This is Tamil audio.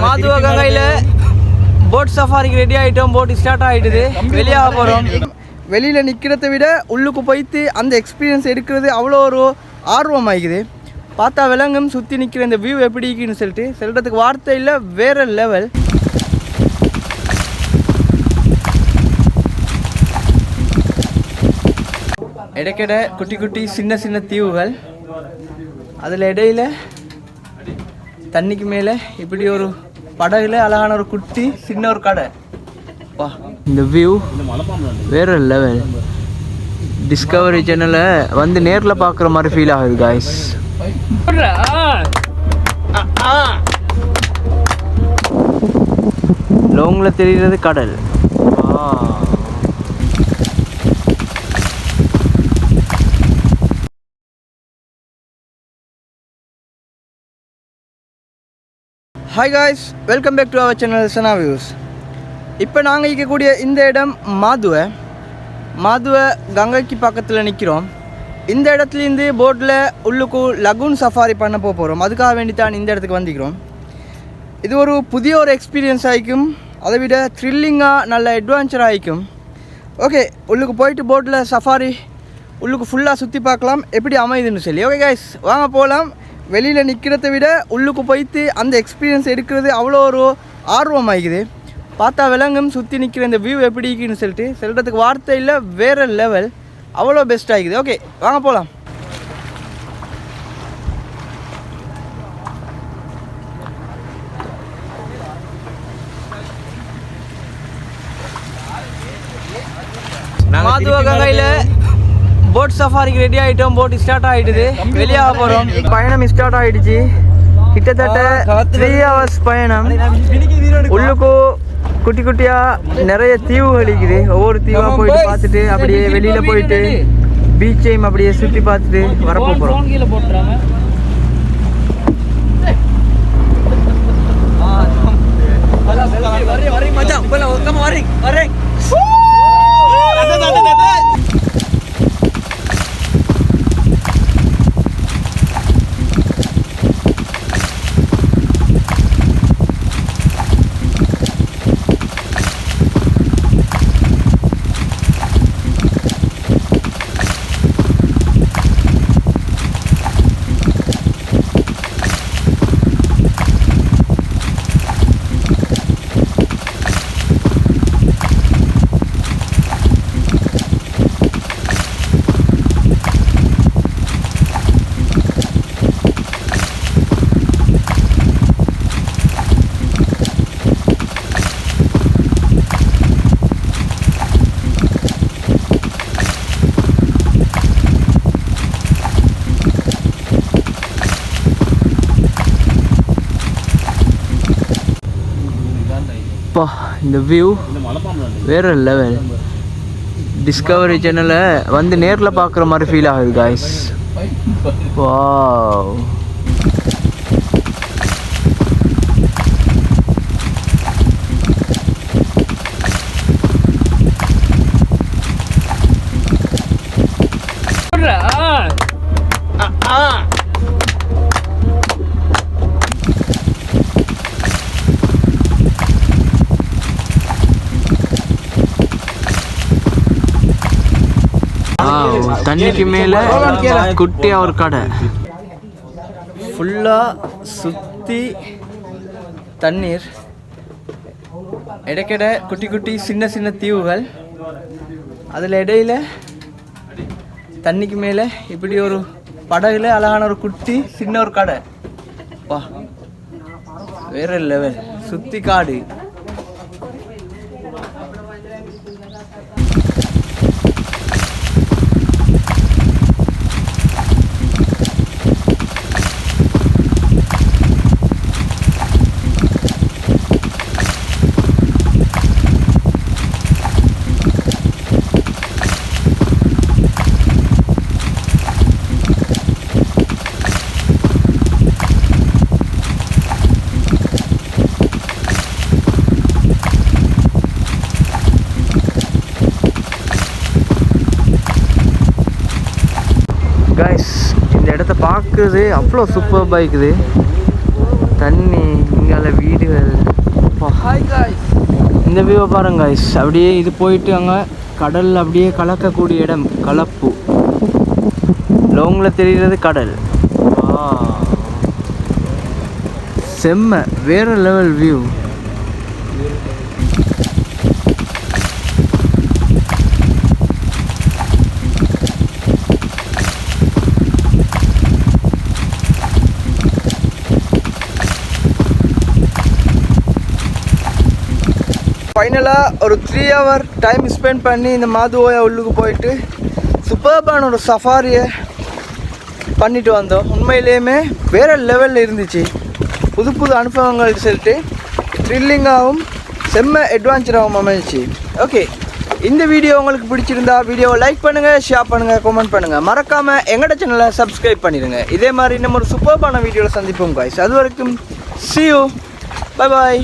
மாதுவகங்கையில் போட் சஃபாரிக்கு ரெடி ஆகிட்டோம். போட் ஸ்டார்ட் ஆகிட்டுது. வெளியாக போகிறோம். வெளியில் நிற்கிறத விட உள்ளுக்கு போய்த்து அந்த எக்ஸ்பீரியன்ஸ் எடுக்கிறது அவ்வளோ ஒரு ஆர்வமாகிக்குது. பார்த்தா விலங்கும் சுற்றி நிற்கிற இந்த வியூ எப்படி இருக்குன்னு சொல்லிட்டு சொல்கிறதுக்கு வார்த்தை இல்லை. வேறு லெவல். இடைக்கிட குட்டி குட்டி சின்ன சின்ன தீவுகள், அதில் இடையில தண்ணிக்கு மேலே இப்படி ஒரு படகுல அழகான ஒரு குட்டி சின்ன ஒரு கடை. வா, இந்த வியூ வேற லெவல். டிஸ்கவரி சேனலை வந்து நேரில் பார்க்குற மாதிரி ஃபீல் ஆகுது காய்ஸ். லோங்கில் தெரிகிறது கடல். Hi guys, welcome back to our channel Sana views. இப்போ நாங்கள் இருக்கக்கூடிய இந்த இடம் மாதுவை கங்கைக்கு பக்கத்தில் நிற்கிறோம். இந்த இடத்துலேருந்து போட்டில் உள்ளுக்கு லகூன் சஃபாரி பண்ண போகிறோம். அதுக்காக வேண்டி தான் இந்த இடத்துக்கு வந்துக்கிறோம். இது ஒரு புதிய ஒரு எக்ஸ்பீரியன்ஸ் ஆகிக்கும். அதை விட த்ரில்லிங்காக நல்ல அட்வென்ச்சர் ஆகிக்கும். ஓகே, உள்ளுக்கு போயிட்டு போட்டில் சஃபாரி உள்ளுக்கு ஃபுல்லாக சுற்றி பார்க்கலாம் எப்படி அமையுதுன்னு சொல்லி. ஓகே காய்ஸ், வாங்க போகலாம். வெளியில் நிற்கிறத விட உள்ளுக்கு போய்த்து அந்த எக்ஸ்பீரியன்ஸ் எடுக்கிறது அவ்வளோ ஒரு ஆர்வமாகிக்குது. பார்த்தா விலங்கும் சுற்றி நிற்கிற இந்த வியூ எப்படி இருக்குன்னு சொல்லிட்டு சொல்கிறதுக்கு வார்த்தை இல்லை. வேறு லெவல். அவ்வளோ பெஸ்ட் ஆகிக்குது. ஓகே, வாங்க போகலாம். மாதுவகங்கையில் போட் சஃபாரிக்கு ரெடி ஆகிட்டோம். போட் ஸ்டார்ட் ஆகிட்டுது. வெளியாக போகிறோம். பயணம் ஸ்டார்ட் ஆகிடுச்சு. கிட்டத்தட்ட 3 hours பயணம். உள்ளுக்கு குட்டி குட்டியாக நிறைய தீவுகள் இருக்குது. ஒவ்வொரு தீவாக போயிட்டு பார்த்துட்டு அப்படியே வெளியில் போயிட்டு பீச்சையும் அப்படியே சுற்றி பார்த்துட்டு வரப்போ போகிறோம். இந்த வியூ வேறு லெவல். டிஸ்கவரி சேனலை வந்து நேரில் பார்க்குற மாதிரி ஃபீல் ஆகுது காய்ஸ். வாவ். தண்ணிக்கு மேலே குட்டியாக ஒரு கடை. ஃபுல்லாக சுற்றி தண்ணீர், இடைக்கிட குட்டி குட்டி சின்ன சின்ன தீவுகள், அதில் இடையில தண்ணிக்கு மேலே இப்படி ஒரு படகுல அழகான ஒரு குட்டி சின்ன ஒரு கடை. வா, வேற லெவல். சுற்றி காடு. காய்ஸ், இந்த இடத்த பார்க்குறது அவ்வளோ சூப்பராக இருக்குது. தண்ணி இங்கால வீடுகள். ஹாய் காய்ஸ், இந்த வியூவை பாருங்க காய்ஸ். அப்படியே இது போயிட்டு அங்கே கடல் அப்படியே கலக்கக்கூடிய இடம் கலப்பு. லாங்கில் தெரிகிறது கடல். செம்ம வேறு லெவல் வியூ. ஃபைனலாக ஒரு 3 hour டைம் ஸ்பெண்ட் பண்ணி இந்த மாதுவோயா உள்ளுக்கு போயிட்டு சூப்பர்பான ஒரு சஃபாரியை பண்ணிட்டு வந்தோம். உண்மையிலேயுமே வேறு லெவலில் இருந்துச்சு. புது புது அனுபவங்கள் சொல்லிட்டு த்ரில்லிங்காகவும் செம்ம அட்வான்ச்சராகவும் அமைஞ்சிச்சு. ஓகே, இந்த வீடியோ உங்களுக்கு பிடிச்சிருந்தா வீடியோவை லைக் பண்ணுங்கள், ஷேர் பண்ணுங்கள், கமெண்ட் பண்ணுங்கள். மறக்காமல் எங்களோட சேனலை சப்ஸ்கிரைப் பண்ணிடுங்க. இதே மாதிரி இன்னும் ஒரு சூப்பர்பான வீடியோவில் சந்திப்போம் காய்ஸ். அது வரைக்கும் see you, bye bye.